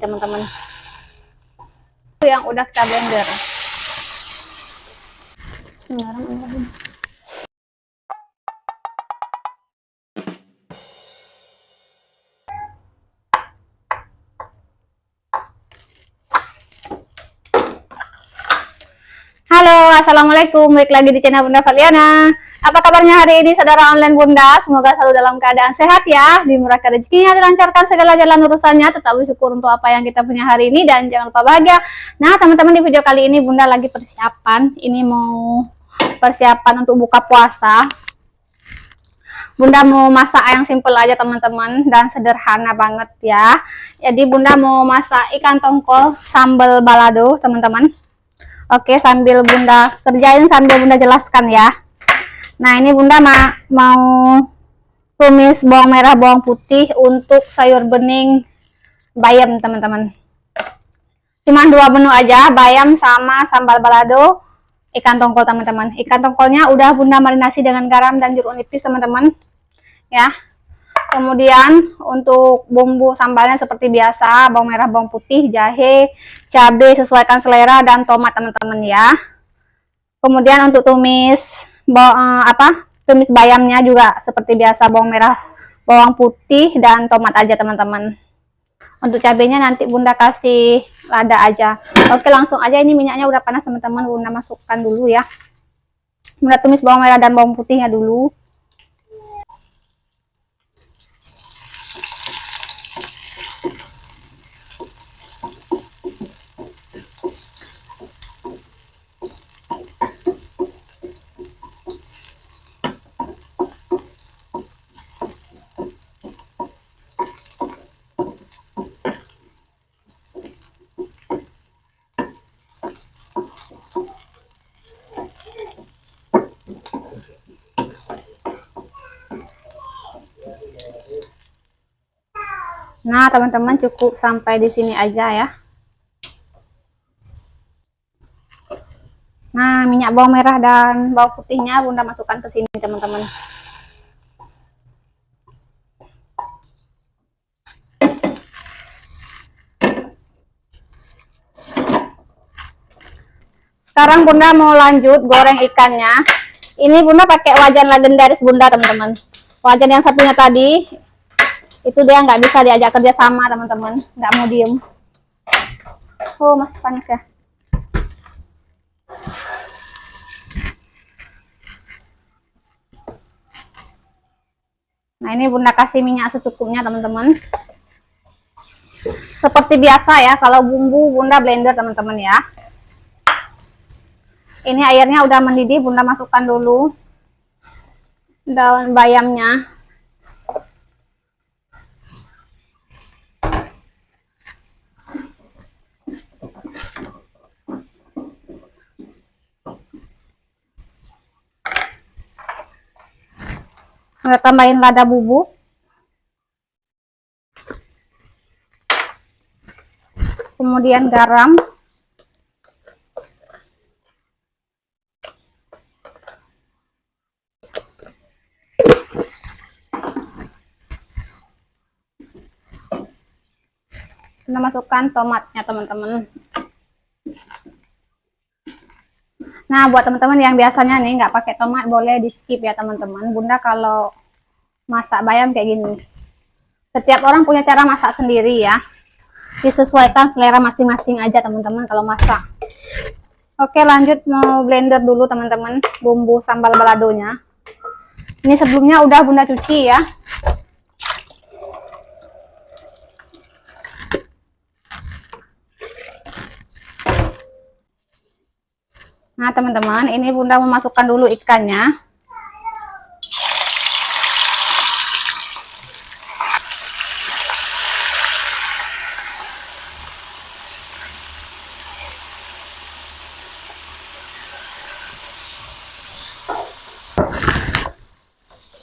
teman-teman. Yang udah kita blender. Bismillahirrahmanirrahim. Halo, assalamualaikum. Balik lagi di channel Bunda Valiana. Apa kabarnya hari ini, saudara online Bunda? Semoga selalu dalam keadaan sehat ya, dimurahkan rezekinya, dilancarkan segala jalan urusannya, tetap bersyukur untuk apa yang kita punya hari ini, dan jangan lupa bahagia. Nah, teman-teman, di video kali ini Bunda lagi persiapan. Ini mau persiapan untuk buka puasa. Bunda mau masak yang simple aja teman-teman, dan sederhana banget ya. Jadi Bunda mau masak ikan tongkol sambal balado teman-teman. Oke, sambil Bunda kerjain, sambil Bunda jelaskan ya. Nah, ini Bunda mau tumis bawang merah, bawang putih untuk sayur bening bayam teman-teman. Cuman 2 menu aja, bayam sama sambal balado ikan tongkol teman-teman. Ikan tongkolnya udah Bunda marinasi dengan garam dan jeruk nipis teman-teman ya. Kemudian untuk bumbu sambalnya seperti biasa, bawang merah, bawang putih, jahe, cabai sesuaikan selera, dan tomat teman-teman ya. Kemudian untuk tumis tumis bayamnya juga seperti biasa, bawang merah, bawang putih, dan tomat aja teman-teman. Untuk cabenya nanti Bunda kasih lada aja. Oke, langsung aja, ini minyaknya udah panas teman-teman. Bunda masukkan dulu ya. Bunda tumis bawang merah dan bawang putihnya dulu. Nah, teman-teman, cukup sampai di sini aja ya. Nah, minyak bawang merah dan bawang putihnya Bunda masukkan ke sini teman-teman. Sekarang Bunda mau lanjut goreng ikannya. Ini Bunda pakai wajan legendaris Bunda teman-teman. Wajan yang satunya tadi itu dia nggak bisa diajak kerja sama teman-teman, nggak mau diem. Oh, masih panas ya. Nah, ini Bunda kasih minyak secukupnya teman-teman. Seperti biasa ya, kalau bumbu Bunda blender teman-teman ya. Ini airnya udah mendidih, Bunda masukkan dulu daun bayamnya. Bunda tambahin lada bubuk. Kemudian garam. Bunda masukkan tomatnya teman-teman. Nah, buat teman-teman yang biasanya nih nggak pakai tomat, boleh di skip ya teman-teman. Bunda kalau masak bayam kayak gini, setiap orang punya cara masak sendiri ya, disesuaikan selera masing-masing aja teman-teman kalau masak. Oke, lanjut mau blender dulu teman-teman bumbu sambal baladonya. Ini sebelumnya udah Bunda cuci ya. Nah teman-teman, ini Bunda memasukkan dulu ikannya.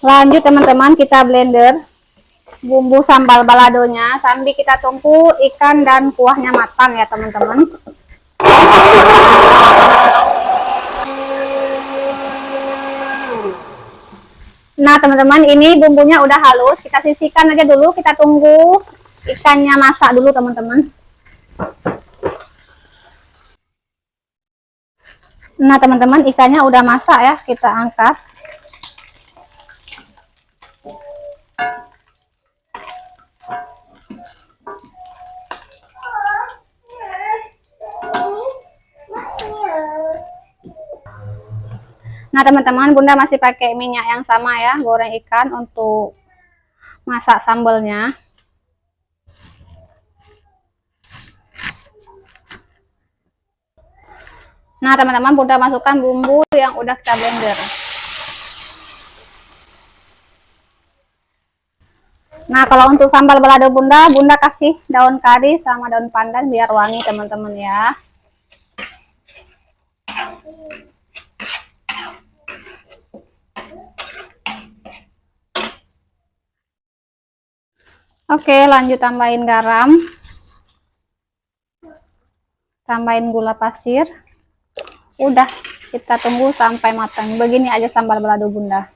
Lanjut teman-teman, kita blender bumbu sambal baladonya sambil kita tunggu ikan dan kuahnya matang ya teman-teman. Nah teman-teman, ini bumbunya udah halus, kita sisihkan aja dulu, kita tunggu ikannya masak dulu teman-teman. Nah, teman-teman, ikannya udah masak ya, kita angkat. Nah, teman-teman, Bunda masih pakai minyak yang sama ya, goreng ikan untuk masak sambalnya. Nah, teman-teman, Bunda masukkan bumbu yang udah kita blender. Nah, kalau untuk sambal balado Bunda kasih daun kari sama daun pandan biar wangi, teman-teman ya. Oke, lanjut tambahin garam. Tambahin gula pasir. Udah, kita tunggu sampai matang. Begini aja sambal balado Bunda.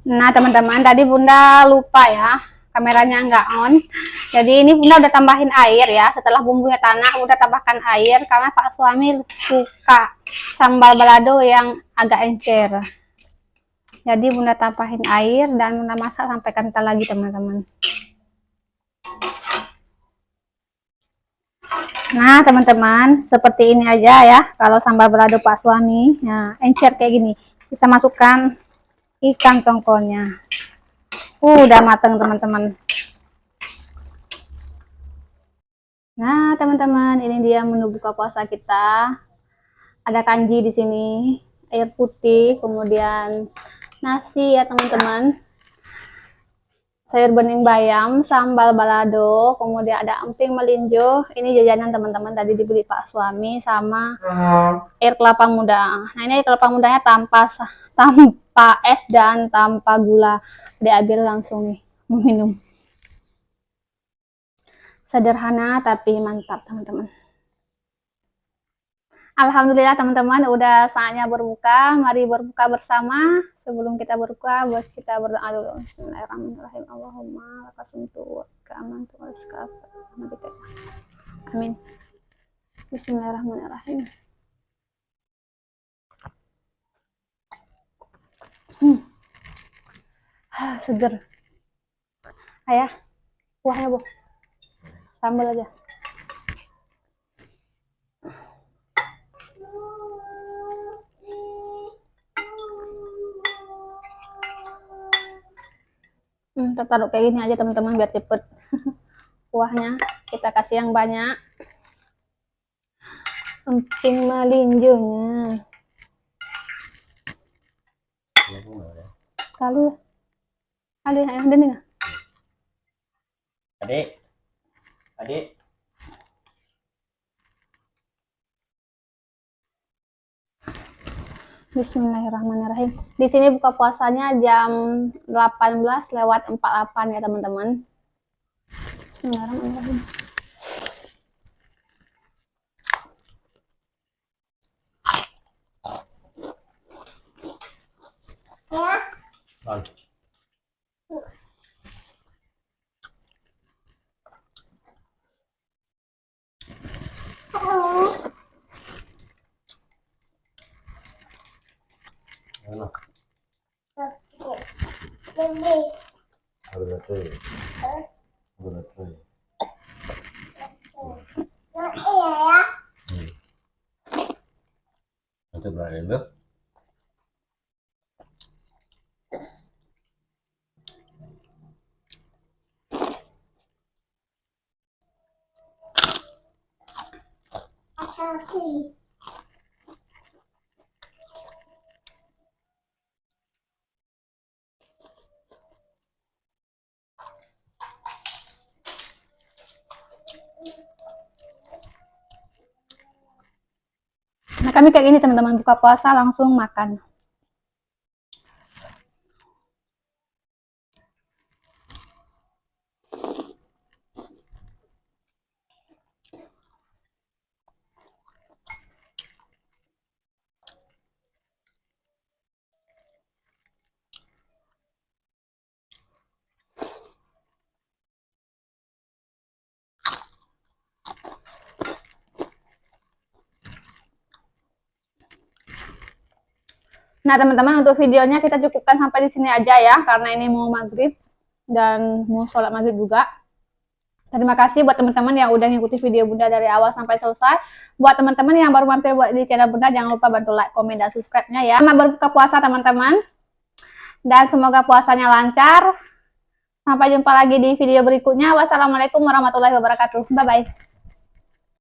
Nah, teman-teman, tadi Bunda lupa ya, kameranya nggak on. Jadi ini Bunda udah tambahin air ya. Setelah bumbunya tanak, Bunda tambahkan air karena Pak suami suka sambal balado yang agak encer. Jadi Bunda tambahin air dan Bunda masak sampai kental lagi, teman-teman. Nah, teman-teman, seperti ini aja ya. Kalau sambal balado Pak suami, nah encer kayak gini. Kita masukkan ikan tongkolnya. Udah mateng, teman-teman. Nah, teman-teman, ini dia menu buka puasa kita. Ada kanji di sini, air putih, kemudian nasi ya, teman-teman. Sayur bening bayam, sambal balado, kemudian ada emping melinjo. Ini jajanan teman-teman tadi dibeli Pak suami sama air kelapa muda. Nah, ini air kelapa mudanya tanpa es dan tanpa gula. Diambil langsung nih minum. Sederhana tapi mantap, teman-teman. Alhamdulillah, teman-teman, udah saatnya berbuka. Mari berbuka bersama. Sebelum kita berbuka, buat kita berdoa dulu. Bismillahirrahmanirrahim. Allahumma lakasumtu ka'amantu waskafa. Amin. Bismillahirrahmanirrahim. Seger. Ayah, kuahnya Bu. Sambal aja. Kita taruh kayak gini aja, teman-teman, biar cepet. Kuahnya kita kasih yang banyak. Emping melinjonya. Kali. Kali yang ini. Adik. Adik. Bismillahirrahmanirrahim. Di sini buka puasanya jam 18:48 ya, teman-teman. Bismillahirrahmanirrahim. Nanti berakhir. Nah, kami kayak gini, teman-teman, buka puasa langsung makan. Nah, teman-teman, untuk videonya kita cukupkan sampai di sini aja ya, karena ini mau maghrib dan mau sholat maghrib juga. Terima kasih buat teman-teman yang udah ngikuti video Bunda dari awal sampai selesai. Buat teman-teman yang baru mampir buat di channel Bunda, jangan lupa bantu like, komen, dan subscribe-nya ya. Selamat berbuka puasa teman-teman. Dan semoga puasanya lancar. Sampai jumpa lagi di video berikutnya. Wassalamualaikum warahmatullahi wabarakatuh. Bye-bye.